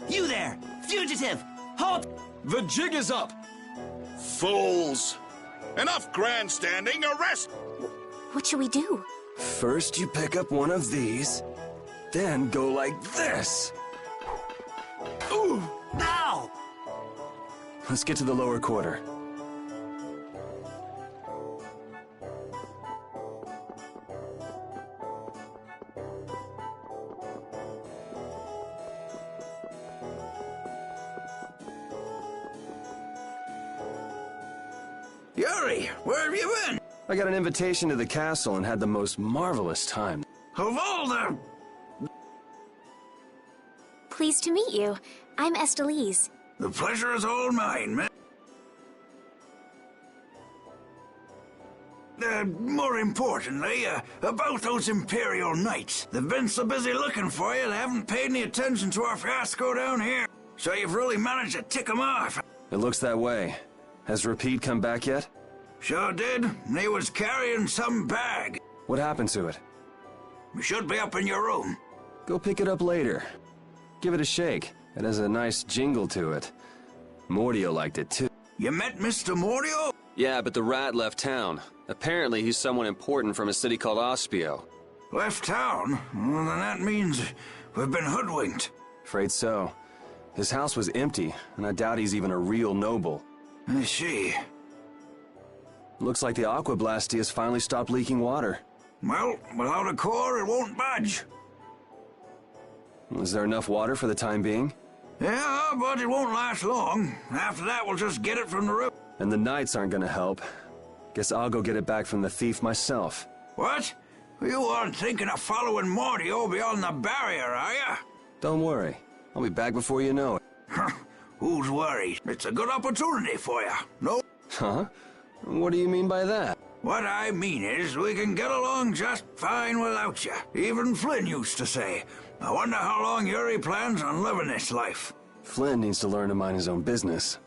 You there! Fugitive! Halt! The jig is up! Fools! Enough grandstanding! Arrest! What should we do? First you pick up one of these, then go like this. Ooh! Ow! Let's get to the lower quarter. Yuri, where have you been? I got an invitation to the castle and had the most marvelous time. Of all the... Pleased to meet you. I'm Estelise. The pleasure is all mine, man. More importantly, about those Imperial Knights. They've been so busy looking for you, they haven't paid any attention to our fiasco down here. So you've really managed to tick them off. It looks that way. Has Repeat come back yet? Sure did. He was carrying some bag. What happened to it? It should be up in your room. Go pick it up later. Give it a shake. It has a nice jingle to it. Mordio liked it too. You met Mr. Mordio? Yeah, but the rat left town. Apparently he's someone important from a city called Ospio. Left town? Well, then that means we've been hoodwinked. Afraid so. His house was empty, and I doubt he's even a real noble. I see. Looks like the Aquablasty has finally stopped leaking water. Well, without a core, it won't budge. Is there enough water for the time being? Yeah, but it won't last long. After that, we'll just get it from the river. And the knights aren't gonna help. Guess I'll go get it back from the thief myself. What? You aren't thinking of following Mordio beyond the barrier, are ya? Don't worry. I'll be back before you know it. Who's worried? It's a good opportunity for you. No? Huh? What do you mean by that? What I mean is, we can get along just fine without you. Even Flynn used to say. I wonder how long Yuri plans on living this life. Flynn needs to learn to mind his own business.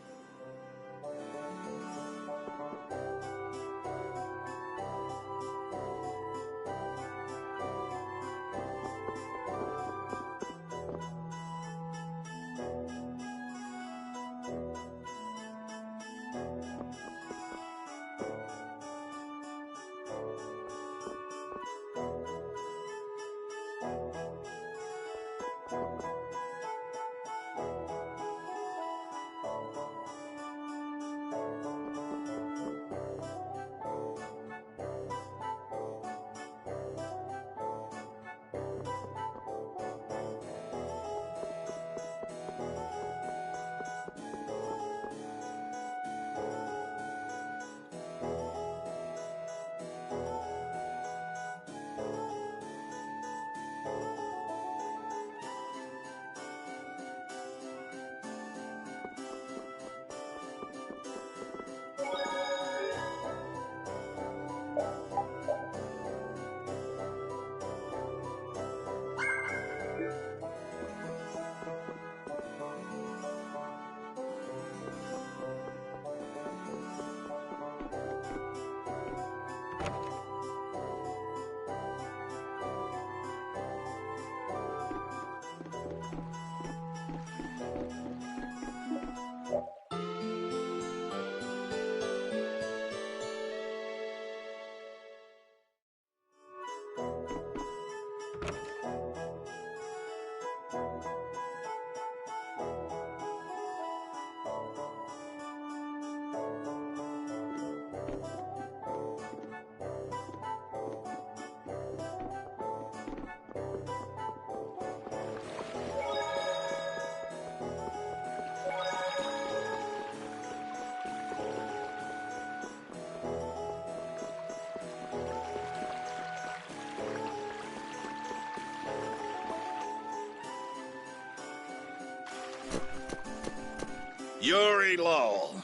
Yuri Lowell,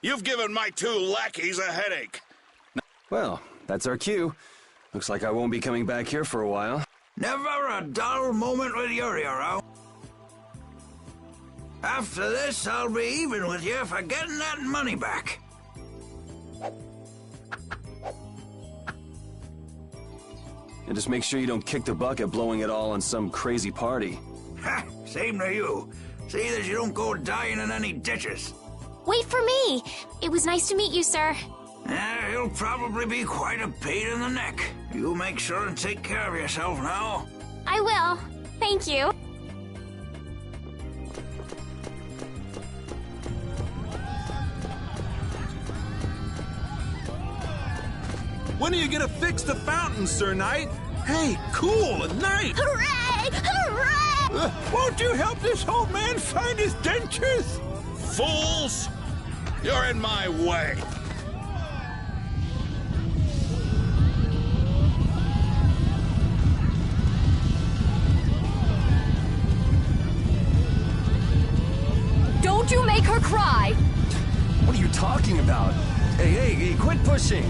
you've given my two lackeys a headache. Well, that's our cue. Looks like I won't be coming back here for a while. Never a dull moment with Yuri around. After this, I'll be even with you for getting that money back. And just make sure you don't kick the bucket blowing it all on some crazy party. Ha! Same to you. See that you don't go dying in any ditches. Wait for me! It was nice to meet you, sir. He'll probably be quite a pain in the neck. You make sure and take care of yourself now. I will. Thank you. When are you gonna fix the fountain, Sir Knight? Hey, cool, a knight! Hooray! Hooray! Won't you help this old man find his dentures? Fools! You're in my way. Don't you make her cry! What are you talking about? Hey, quit pushing!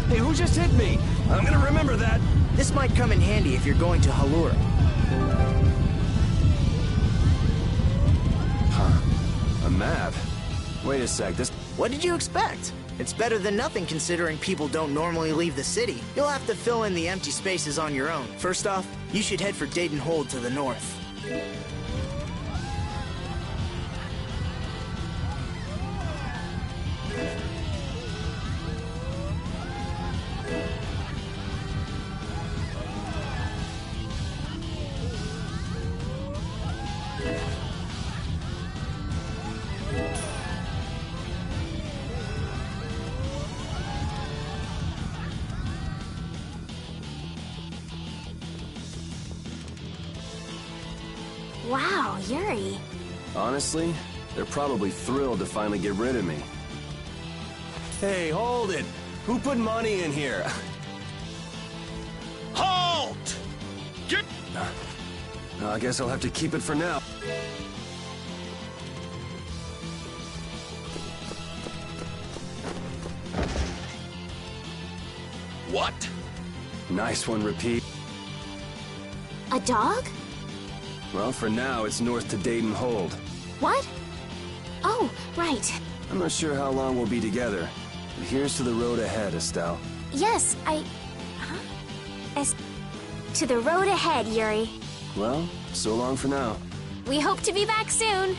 Hey, who just hit me? I'm gonna remember that. This might come in handy if you're going to Halura. Huh. A map? Wait a sec, this... What did you expect? It's better than nothing considering people don't normally leave the city. You'll have to fill in the empty spaces on your own. First off, you should head for Dayton Hold to the north. Wow, Yuri. Honestly, they're probably thrilled to finally get rid of me. Hey, hold it! Who put money in here? Halt! Get... I guess I'll have to keep it for now. what? Nice one, Repeat. A dog? Well, for now, it's north to Dayton Hold. What? Oh, right. I'm not sure how long we'll be together, but here's to the road ahead, Estelle. Yes, Huh? To the road ahead, Yuri. Well, so long for now. We hope to be back soon.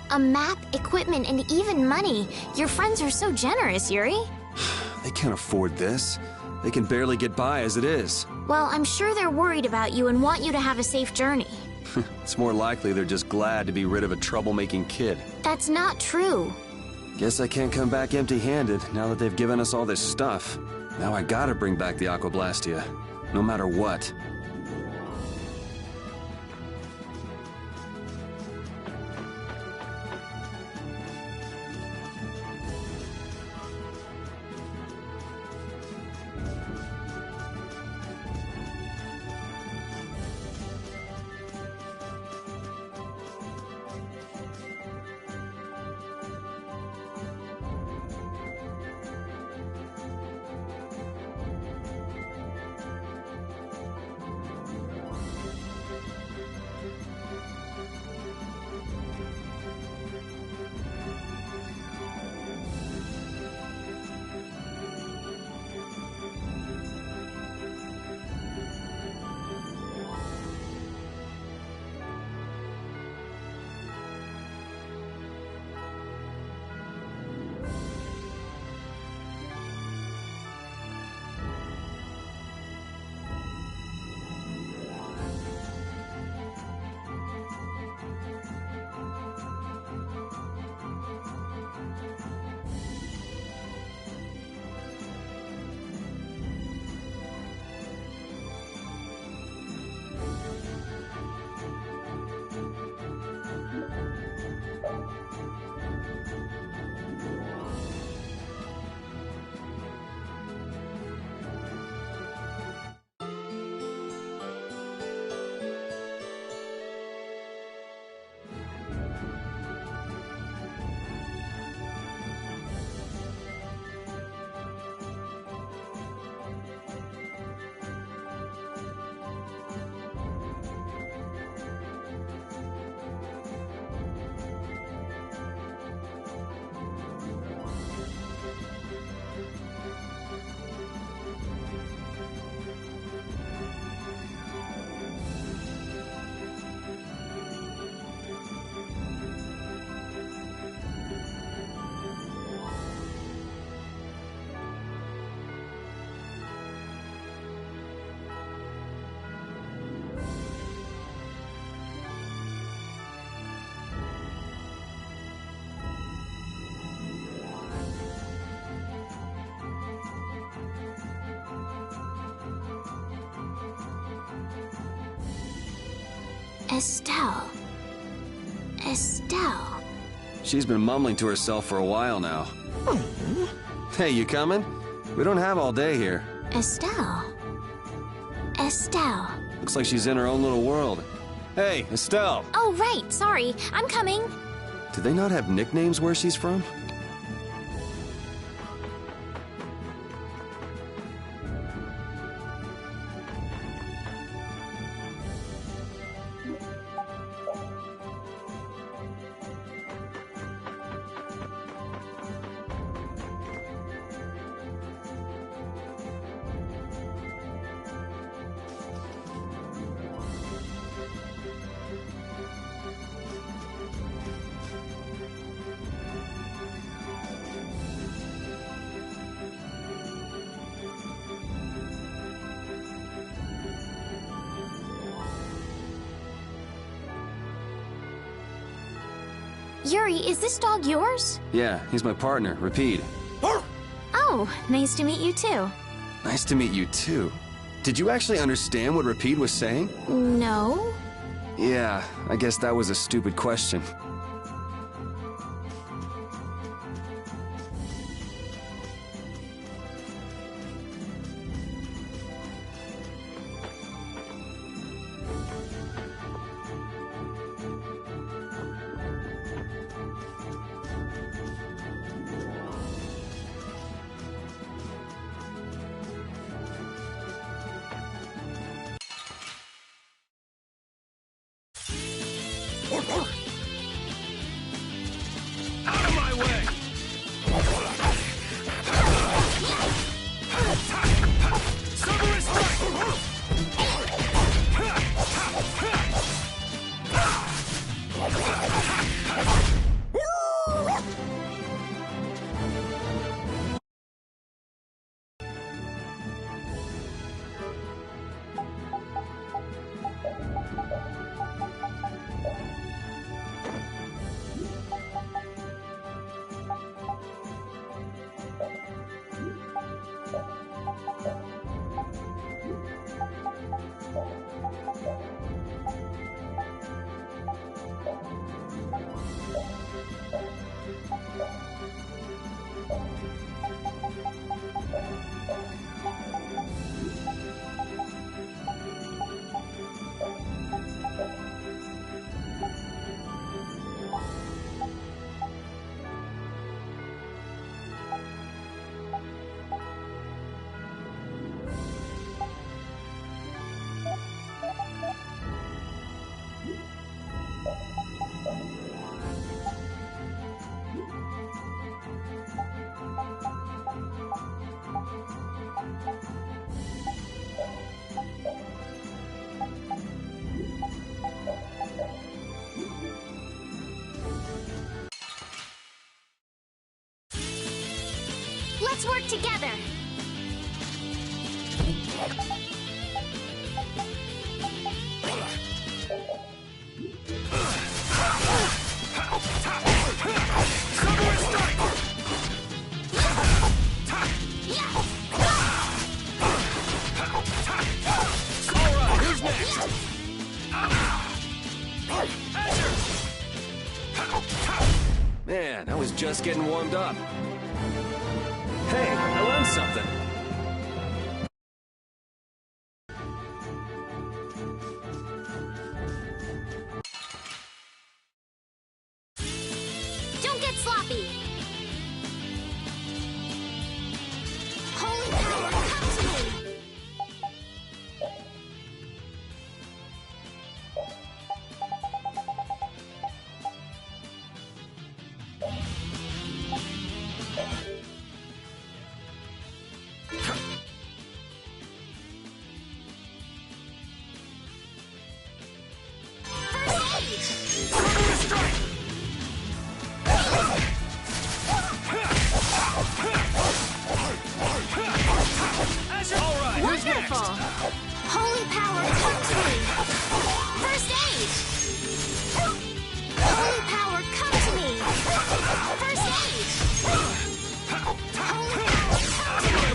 A map, equipment, and even money. Your friends are so generous, Yuri. They can't afford this. They can barely get by as it is. Well, I'm sure they're worried about you and want you to have a safe journey. It's more likely they're just glad to be rid of a troublemaking kid. That's not true. Guess I can't come back empty-handed now that they've given us all this stuff. Now I gotta bring back the Aquablastia, no matter what. Estelle. Estelle. She's been mumbling to herself for a while now. Hey, you coming? We don't have all day here. Estelle. Estelle. Looks like she's in her own little world. Hey, Estelle! Oh, right. Sorry. I'm coming. Do they not have nicknames where she's from? Yuri, is this dog yours? Yeah, he's my partner, Rapide. Oh, nice to meet you too. Nice to meet you too. Did you actually understand what Rapide was saying? No. Yeah, I guess that was a stupid question. Out of my way! Silver strike! Let's work together. Man, I was just getting warmed up. Hey, I learned something. Don't get sloppy. Holy power, come to me. Wonderful! Holy power, come to me! First aid! Holy power, come to me! First aid! Holy power, come to me!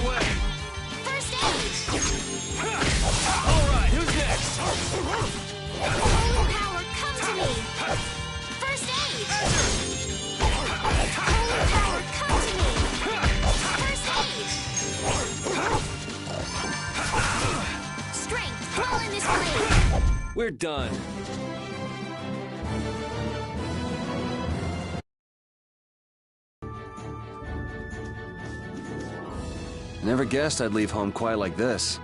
First aid! Alright, who's next? Holy power, come to me! First aid! Holy power, come to me! First aid! Strength, dwell in this blade! We're done. Never guessed I'd leave home quite like this.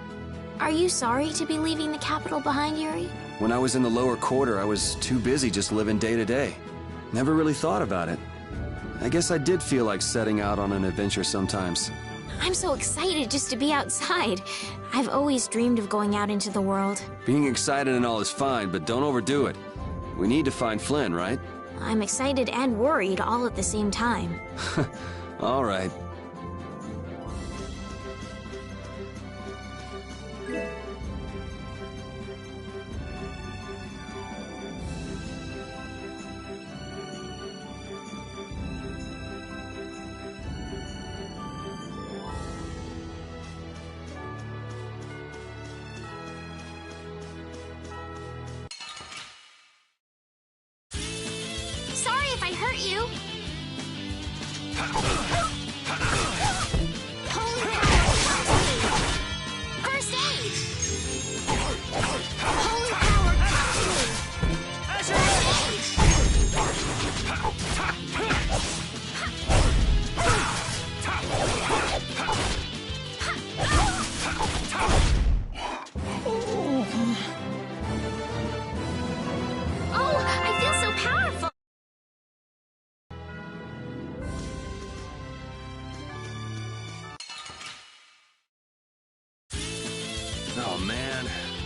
Are you sorry to be leaving the capital behind, Yuri? When I was in the lower quarter, I was too busy just living day to day. Never really thought about it. I guess I did feel like setting out on an adventure sometimes. I'm so excited just to be outside. I've always dreamed of going out into the world. Being excited and all is fine, but don't overdo it. We need to find Flynn, right? I'm excited and worried all at the same time. All right.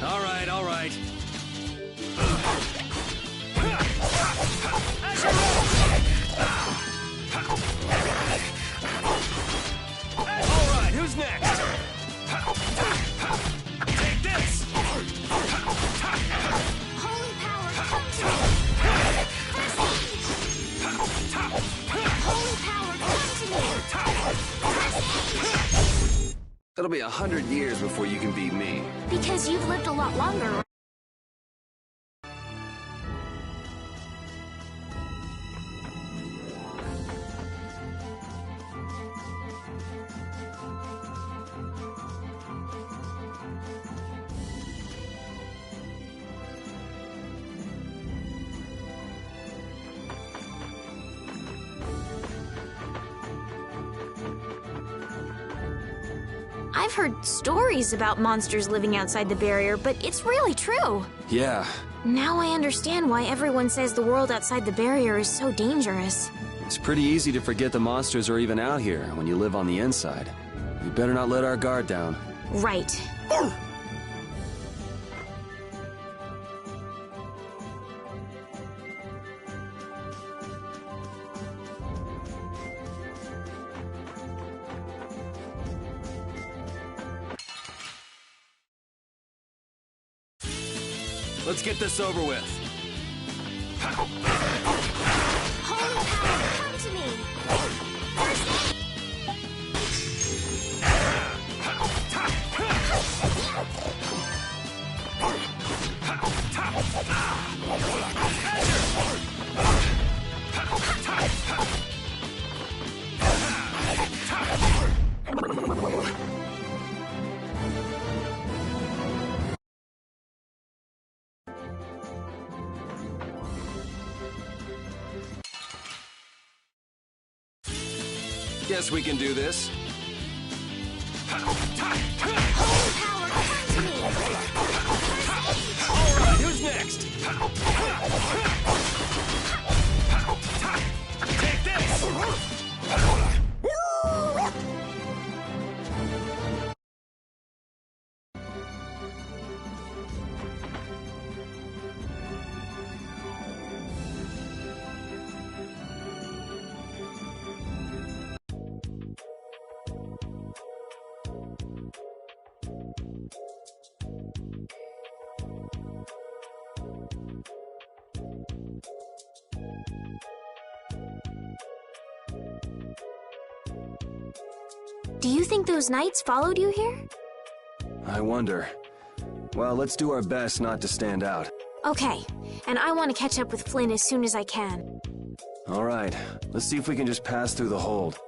All right, all right. All right, who's next? Take this! Holy power, come to me! First aid! Holy power, come to me! It'll be 100 years before you can beat me. Because you've lived a lot longer. I've heard stories about monsters living outside the barrier, but it's really true. Yeah, Now I understand why everyone says the world outside the barrier is so dangerous. it's pretty easy to forget the monsters are even out here when you live on the inside. We better not let our guard down. Right. Let's get this over with. Holy power, come to me! First aid! Guess we can do this. Holy power, come to me! All right, who's next? Take this! Do you think those knights followed you here? I wonder. Well, let's do our best not to stand out. Okay, and I want to catch up with Flynn as soon as I can. All right, let's see if we can just pass through the hold.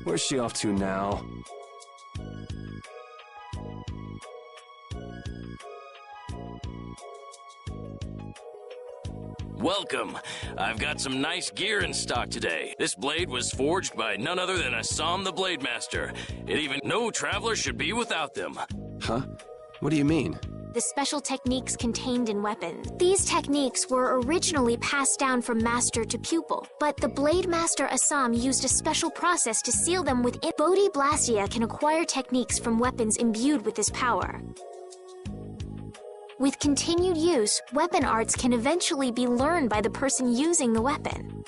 Where's she off to now? Welcome. I've got some nice gear in stock today. This blade was forged by none other than Assam the Blade Master. No traveler should be without them. Huh? What do you mean? The special techniques contained in weapons. These techniques were originally passed down from master to pupil, but the Blade Master Assam used a special process to seal them within. Bodhi Blastia can acquire techniques from weapons imbued with this power. With continued use, weapon arts can eventually be learned by the person using the weapon.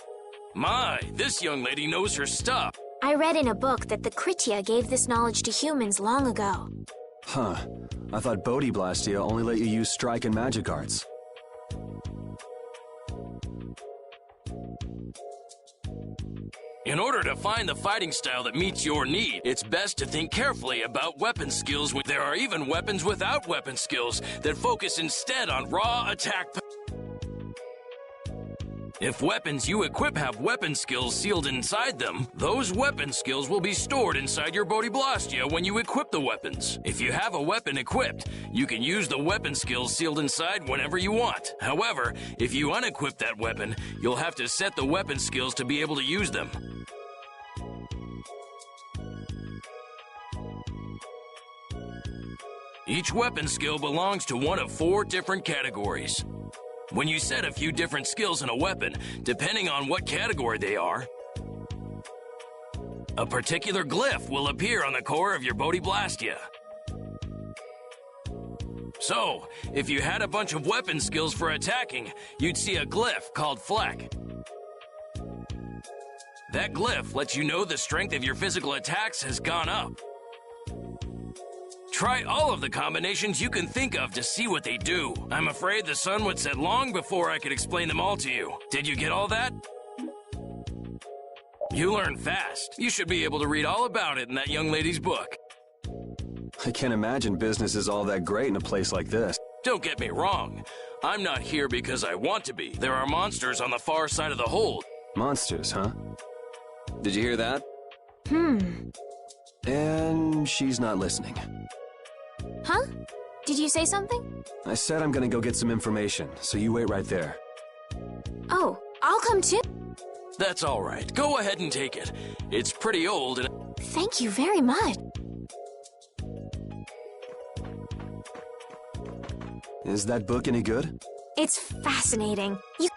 My, this young lady knows her stuff. I read in a book that the Kritya gave this knowledge to humans long ago. Huh. I thought Bodhi Blastia only let you use strike and magic arts. In order to find the fighting style that meets your need, it's best to think carefully about weapon skills. There are even weapons without weapon skills that focus instead on raw attack. If weapons you equip have weapon skills sealed inside them, those weapon skills will be stored inside your Bodhi Blastia when you equip the weapons. If you have a weapon equipped, you can use the weapon skills sealed inside whenever you want. However, if you unequip that weapon, you'll have to set the weapon skills to be able to use them. Each weapon skill belongs to one of 4 different categories. When you set a few different skills in a weapon, depending on what category they are, A particular glyph will appear on the core of your Bodhi Blastia. So, if you had a bunch of weapon skills for attacking, you'd see a glyph called Fleck. That glyph lets you know the strength of your physical attacks has gone up. Try all of the combinations you can think of to see what they do. I'm afraid the sun would set long before I could explain them all to you. Did you get all that? You learn fast. You should be able to read all about it in that young lady's book. I can't imagine business is all that great in a place like this. Don't get me wrong. I'm not here because I want to be. There are monsters on the far side of the hold. Monsters, huh? Did you hear that? And she's not listening. Huh? Did you say something? I said I'm gonna go get some information, so you wait right there. Oh, I'll come too. That's all right. Go ahead and take it. It's pretty old and... Thank you very much. Is that book any good? It's fascinating. You...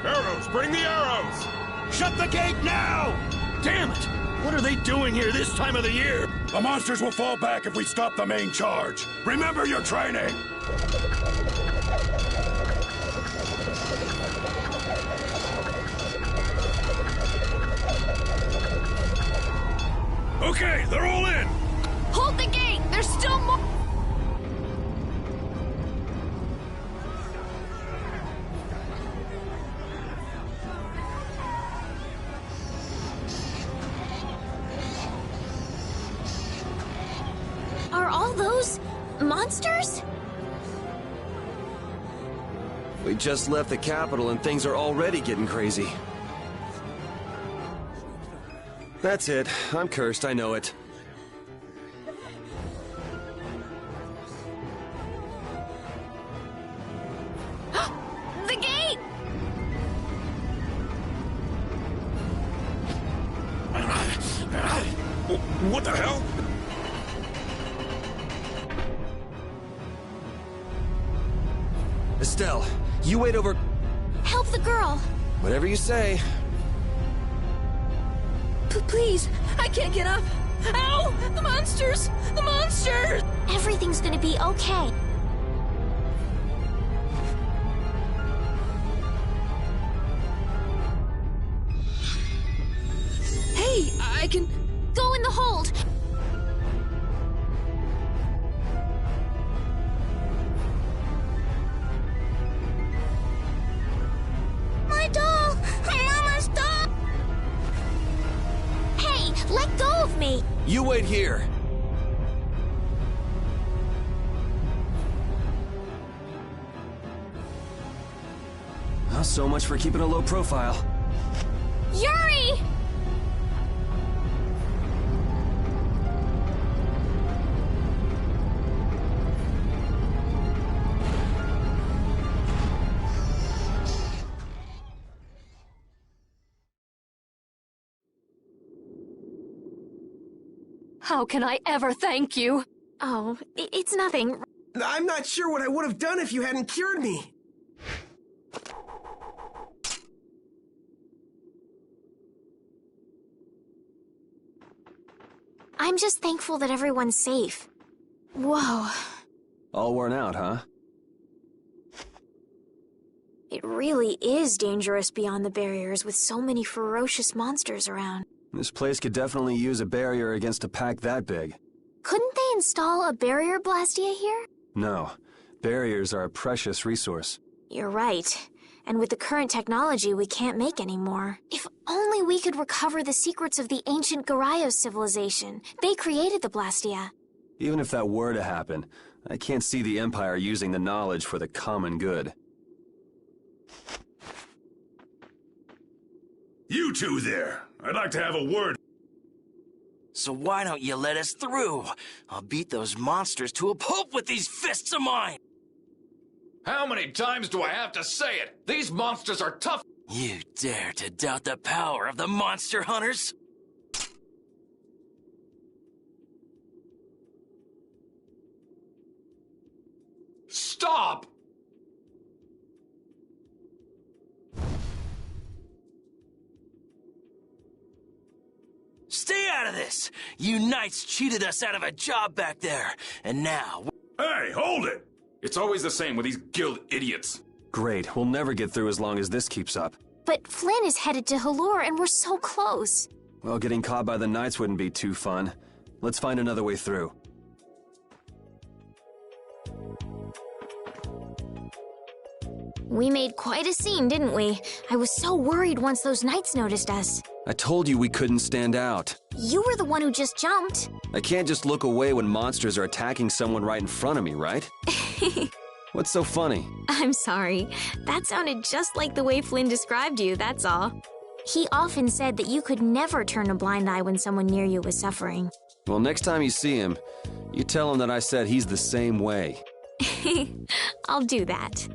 Arrows! Bring the arrows! Shut the gate now! Damn it! What are they doing here this time of the year? The monsters will fall back if we stop the main charge. Remember your training! Okay, they're all in! Hold the gate! There's still more... Are all those monsters? We just left the capital and things are already getting crazy. That's it. I'm cursed, I know it. The gate! What the hell? Estelle, you wait over... Help the girl! Whatever you say. Please, I can't get up. Ow! The monsters! The monsters! Everything's gonna be okay. Hey, I can... Go in the hold! My doll! Mama's doll! Hey, let go of me! You wait here. Well, so much for keeping a low profile. Yuri! How can I ever thank you? Oh, it's nothing. I'm not sure what I would have done if you hadn't cured me. I'm just thankful that everyone's safe. Whoa. All worn out, huh? It really is dangerous beyond the barriers with so many ferocious monsters around. This place could definitely use a barrier against a pack that big. Couldn't they install a barrier Blastia here? No. Barriers are a precious resource. You're right. And with the current technology, we can't make any more. If only we could recover the secrets of the ancient Garayos civilization. They created the Blastia. Even if that were to happen, I can't see the Empire using the knowledge for the common good. You two there. I'd like to have a word. So why don't you let us through? I'll beat those monsters to a pulp with these fists of mine! How many times do I have to say it? These monsters are tough. You dare to doubt the power of the monster hunters? Stop! Stay out of this! You knights cheated us out of a job back there, and now... Hey, hold it! It's always the same with these guild idiots. Great, we'll never get through as long as this keeps up. But Flynn is headed to Halure, and we're so close. Well, getting caught by the Knights wouldn't be too fun. Let's find another way through. We made quite a scene, didn't we? I was so worried once those Knights noticed us. I told you we couldn't stand out. You were the one who just jumped. I can't just look away when monsters are attacking someone right in front of me, right? What's so funny? I'm sorry. That sounded just like the way Flynn described you, that's all. He often said that you could never turn a blind eye when someone near you was suffering. Well, next time you see him, you tell him that I said he's the same way. I'll do that.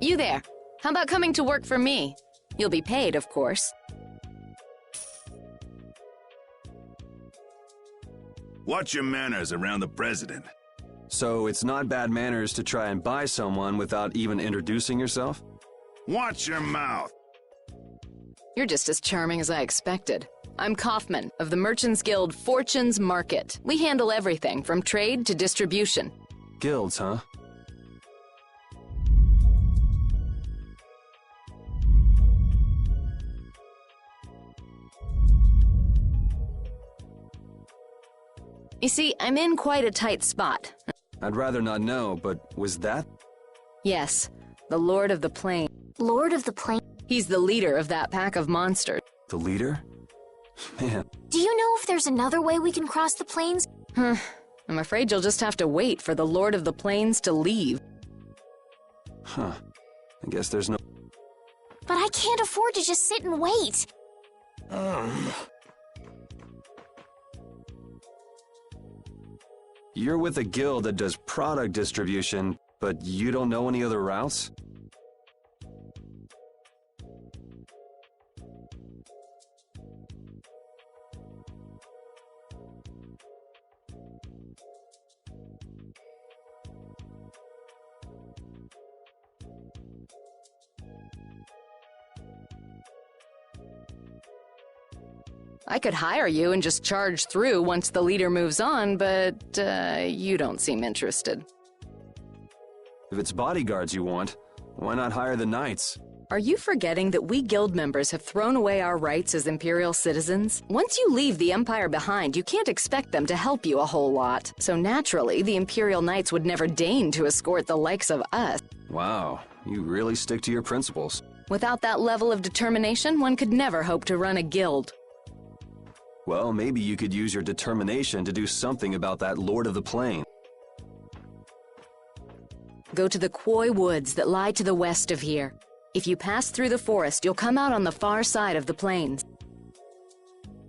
You there. How about coming to work for me? You'll be paid, of course. Watch your manners around the president. So it's not bad manners to try and buy someone without even introducing yourself? Watch your mouth. You're just as charming as I expected. I'm Kaufman, of the Merchants Guild Fortune's Market. We handle everything from trade to distribution. Guilds, huh? You see, I'm in quite a tight spot. I'd rather not know, but was that? Yes, the Lord of the Plain. Lord of the Plain? He's the leader of that pack of monsters. The leader? Man. Do you know if there's another way we can cross the plains? I'm afraid you'll just have to wait for the Lord of the Plains to leave. Huh. I guess there's no... But I can't afford to just sit and wait. You're with a guild that does product distribution, but you don't know any other routes? I could hire you and just charge through once the leader moves on, but you don't seem interested. If it's bodyguards you want, why not hire the knights? Are you forgetting that we guild members have thrown away our rights as Imperial citizens? Once you leave the Empire behind, you can't expect them to help you a whole lot. So naturally, the Imperial Knights would never deign to escort the likes of us. Wow, you really stick to your principles. Without that level of determination, one could never hope to run a guild. Well, maybe you could use your determination to do something about that Lord of the Plain. Go to the Koi Woods that lie to the west of here. If you pass through the forest, you'll come out on the far side of the plains.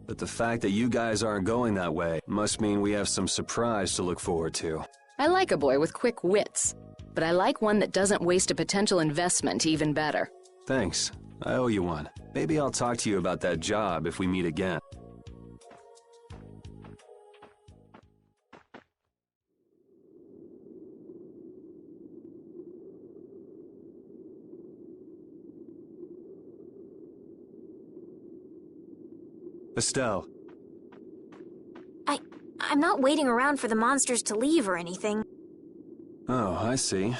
But the fact that you guys aren't going that way must mean we have some surprise to look forward to. I like a boy with quick wits, but I like one that doesn't waste a potential investment even better. Thanks. I owe you one. Maybe I'll talk to you about that job if we meet again. Estelle. I'm not waiting around for the monsters to leave or anything. Oh, I see.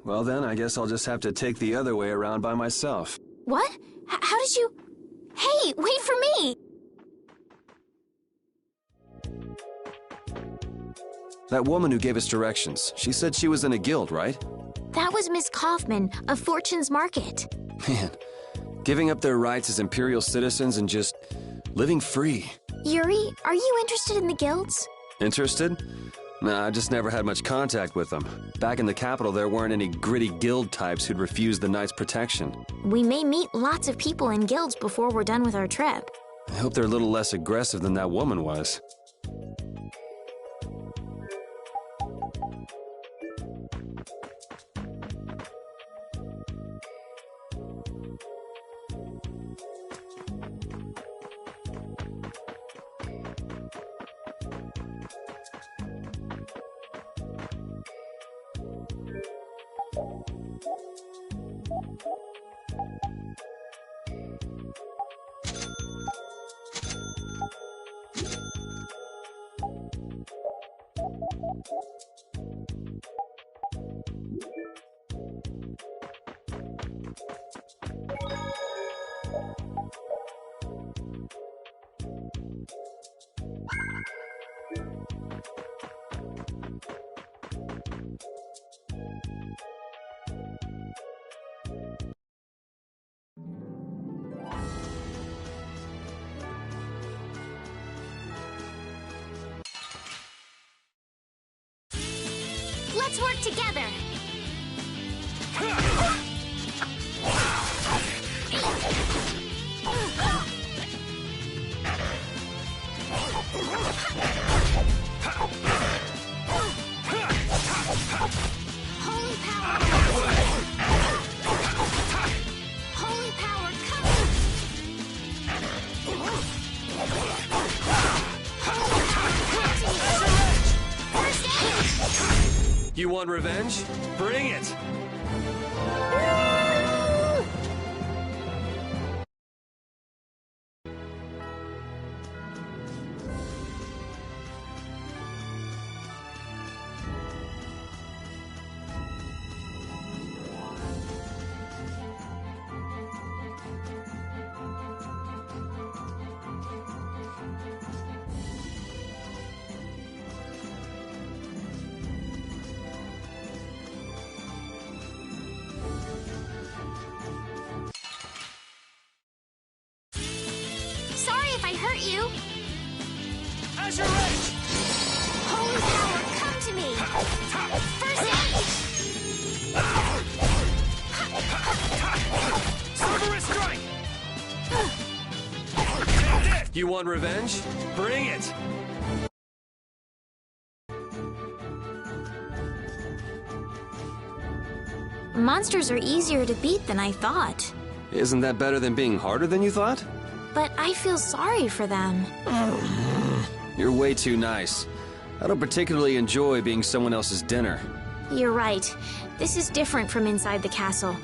Well then, I guess I'll just have to take the other way around by myself. What? How did you... Hey, wait for me! That woman who gave us directions, she said she was in a guild, right? That was Miss Kaufman of Fortune's Market. Man, giving up their rights as Imperial citizens and just living free. Yuri, are you interested in the guilds? Interested? Nah, I just never had much contact with them. Back in the capital, there weren't any gritty guild types who'd refuse the Knights' protection. We may meet lots of people in guilds before we're done with our trip. I hope they're a little less aggressive than that woman was. Let's work together! Holy power! Holy power, come! Holy power, first aid! You want revenge? Bring it! Sorry if I hurt you. Azure Edge! Holy power, come to me! First aid! Cerberus strike! You want revenge? Bring it! Monsters are easier to beat than I thought. Isn't that better than being harder than you thought? But I feel sorry for them. You're way too nice. I don't particularly enjoy being someone else's dinner. You're right. This is different from inside the castle.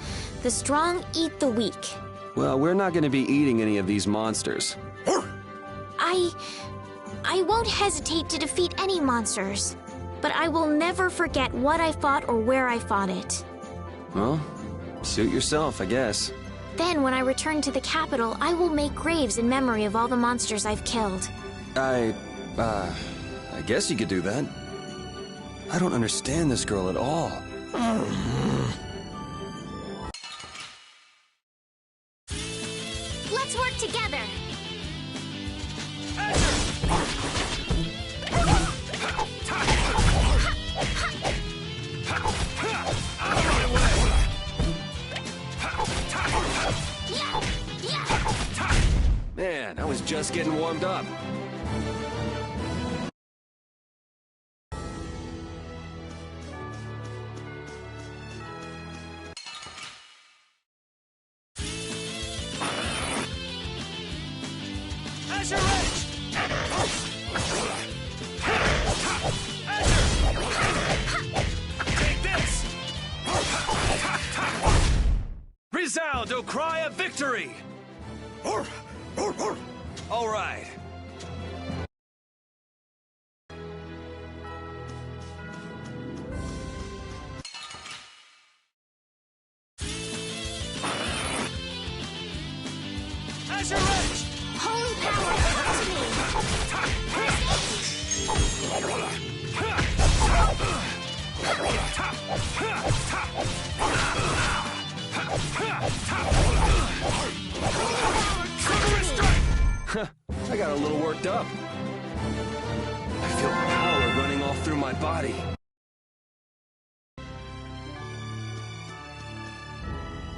The strong eat the weak. Well, we're not going to be eating any of these monsters. I won't hesitate to defeat any monsters. But I will never forget what I fought or where I fought it. Well, suit yourself, I guess. Then, when I return to the capital, I will make graves in memory of all the monsters I've killed. I guess you could do that. I don't understand this girl at all. Let's work together! Man, I was just just getting warmed up. Azure Edge! Take this! Resound, O cry of victory! All right. Azure Edge! Holy power, come to me! I got a little worked up. I feel power running all through my body.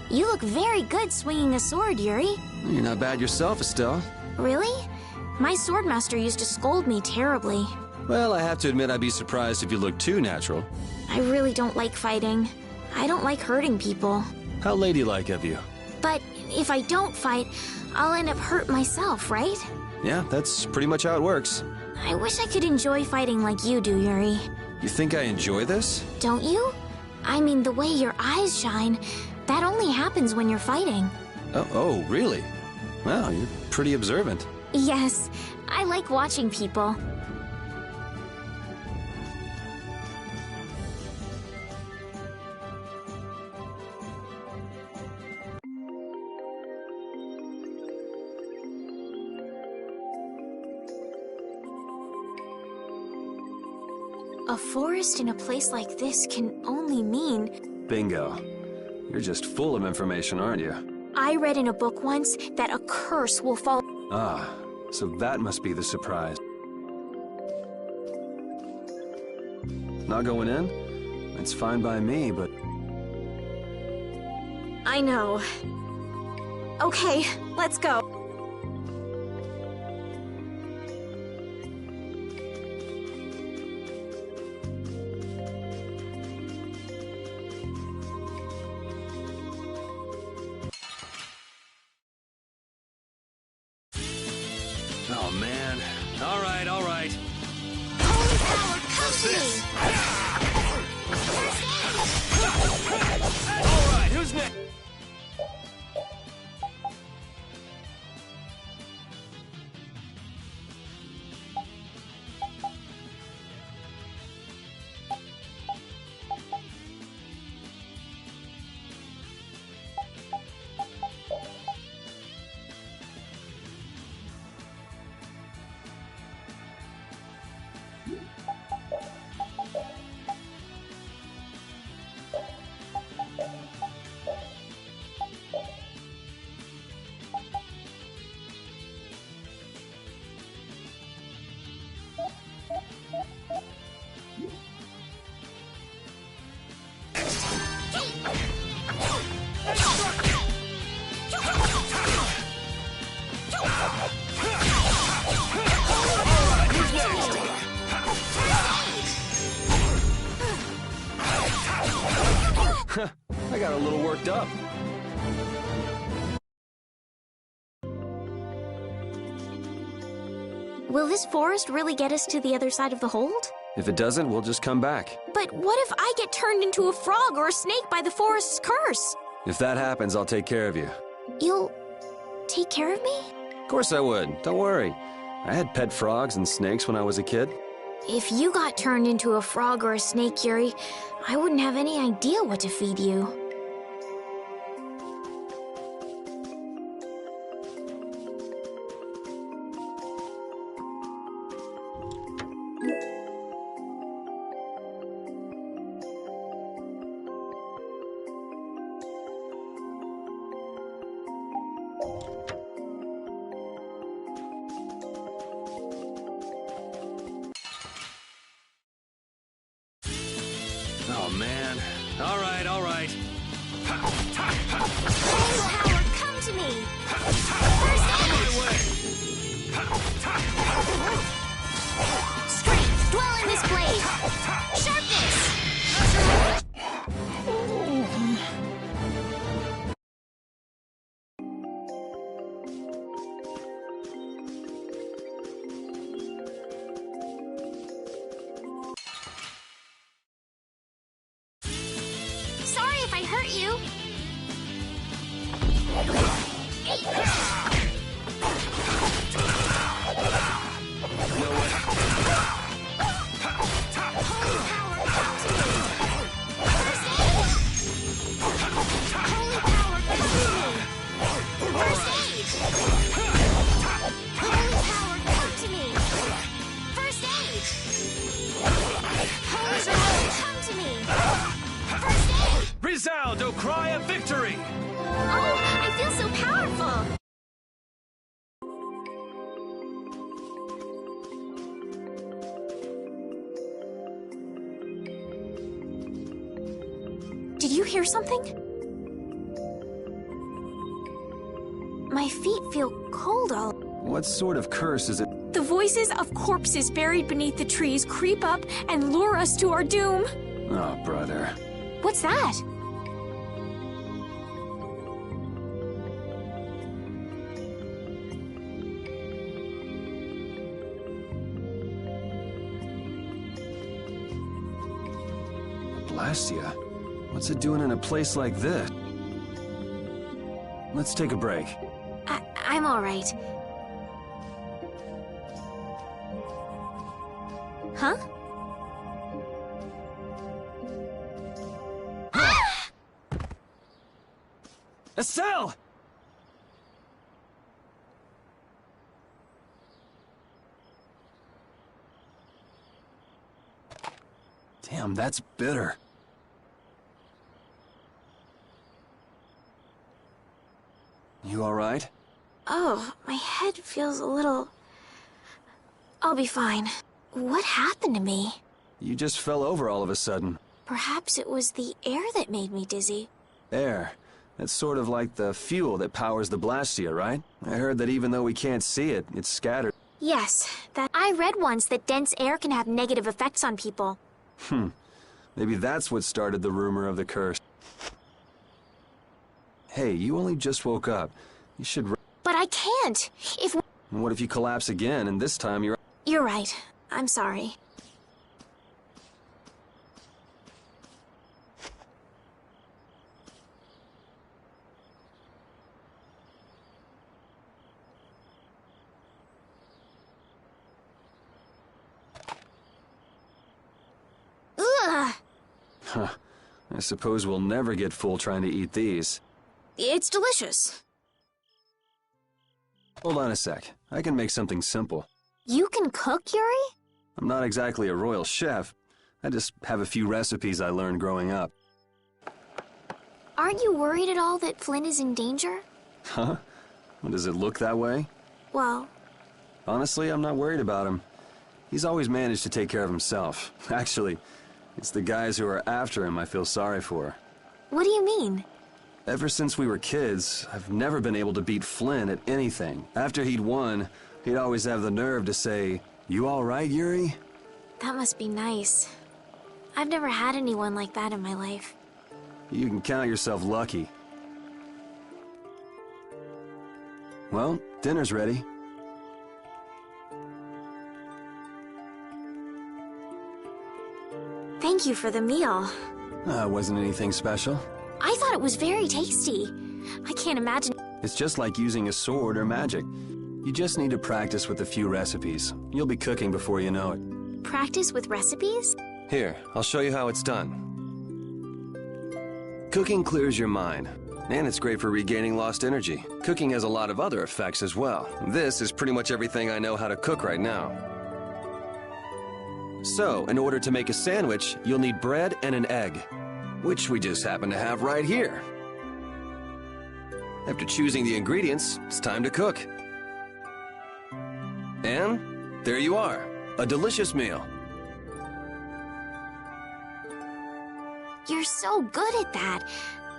You look very good swinging a sword, Yuri. You're not bad yourself, Estelle. Really? My swordmaster used to scold me terribly. Well, I have to admit I'd be surprised if you looked too natural. I really don't like fighting. I don't like hurting people. How ladylike of you. But if I don't fight, I'll end up hurt myself, right? Yeah, that's pretty much how it works. I wish I could enjoy fighting like you do, Yuri. You think I enjoy this? Don't you? I mean, the way your eyes shine, that only happens when you're fighting. Oh, really? Wow, you're pretty observant. Yes, I like watching people. A forest in a place like this can only mean... Bingo. You're just full of information, aren't you? I read in a book once that a curse will fall... Ah, so that must be the surprise. Not going in? It's fine by me, but... I know. Okay, let's go. Oh, man. All right, all right. Holy power, come to me! All right, who's next? I got a little worked up. Will this forest really get us to the other side of the hold? If it doesn't, we'll just come back. But what if I get turned into a frog or a snake by the forest's curse? If that happens, I'll take care of you. You'll take care of me? Of course I would. Don't worry. I had pet frogs and snakes when I was a kid. If you got turned into a frog or a snake, Yuri, I wouldn't have any idea what to feed you. Oh, man. All right, all right. Holy power, come to me! First aid! Strength, dwell in this blade. Sharpness. Sorry if I hurt you. Resound, O cry of victory! Oh, I feel so powerful! Did you hear something? My feet feel cold all... What sort of curse is it? The voices of corpses buried beneath the trees creep up and lure us to our doom. Oh, brother. What's that? Blastia? What's it doing in a place like this? Let's take a break. I'm all right. Huh? Estelle! Damn, that's bitter. You all right? Oh, my head feels a little... I'll be fine. What happened to me? You just fell over all of a sudden. Perhaps it was the air that made me dizzy. Air. That's sort of like the fuel that powers the Blastia, right? I heard that even though we can't see it, it's scattered. Yes, that I read once that dense air can have negative effects on people. Maybe that's what started the rumor of the curse. Hey, you only just woke up. You should... But I can't! What if you collapse again, and this time you're... You're right. I'm sorry. Ugh! Huh. I suppose we'll never get full trying to eat these. It's delicious. Hold on a sec. I can make something simple. You can cook, Yuri? I'm not exactly a royal chef. I just have a few recipes I learned growing up. Aren't you worried at all that Flynn is in danger? Huh? Does it look that way? Well... Honestly, I'm not worried about him. He's always managed to take care of himself. Actually, it's the guys who are after him I feel sorry for. What do you mean? Ever since we were kids, I've never been able to beat Flynn at anything. After he'd won, he'd always have the nerve to say, "You all right, Yuri?" That must be nice. I've never had anyone like that in my life. You can count yourself lucky. Well, dinner's ready. Thank you for the meal. Wasn't anything special. I thought it was very tasty. I can't imagine... It's just like using a sword or magic. You just need to practice with a few recipes. You'll be cooking before you know it. Practice with recipes? Here, I'll show you how it's done. Cooking clears your mind, and it's great for regaining lost energy. Cooking has a lot of other effects as well. This is pretty much everything I know how to cook right now. So, in order to make a sandwich, you'll need bread and an egg, which we just happen to have right here. After choosing the ingredients, it's time to cook. And there you are, a delicious meal. You're so good at that.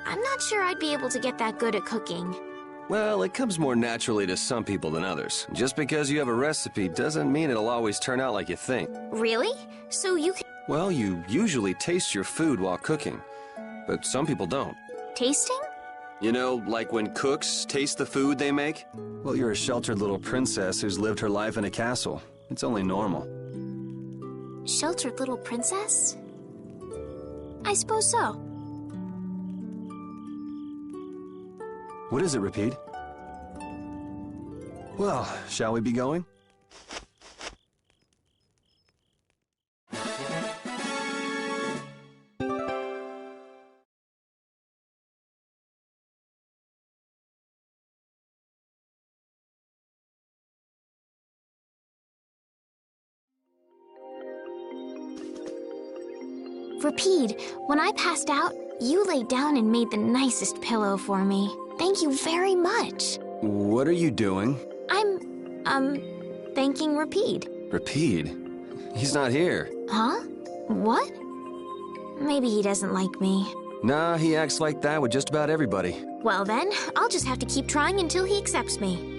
I'm not sure I'd be able to get that good at cooking. Well, it comes more naturally to some people than others. Just because you have a recipe doesn't mean it'll always turn out like you think. Really? So you can... Well, you usually taste your food while cooking, but some people don't. Tasting? You know, like when cooks taste the food they make? Well, you're a sheltered little princess who's lived her life in a castle. It's only normal. Sheltered little princess? I suppose so. What is it, Repeat? Well, shall we be going? Repeat, when I passed out, you laid down and made the nicest pillow for me. Thank you very much. What are you doing? I'm thanking Repeat. Repeat? He's not here. Huh? What? Maybe he doesn't like me. Nah, he acts like that with just about everybody. Well then, I'll just have to keep trying until he accepts me.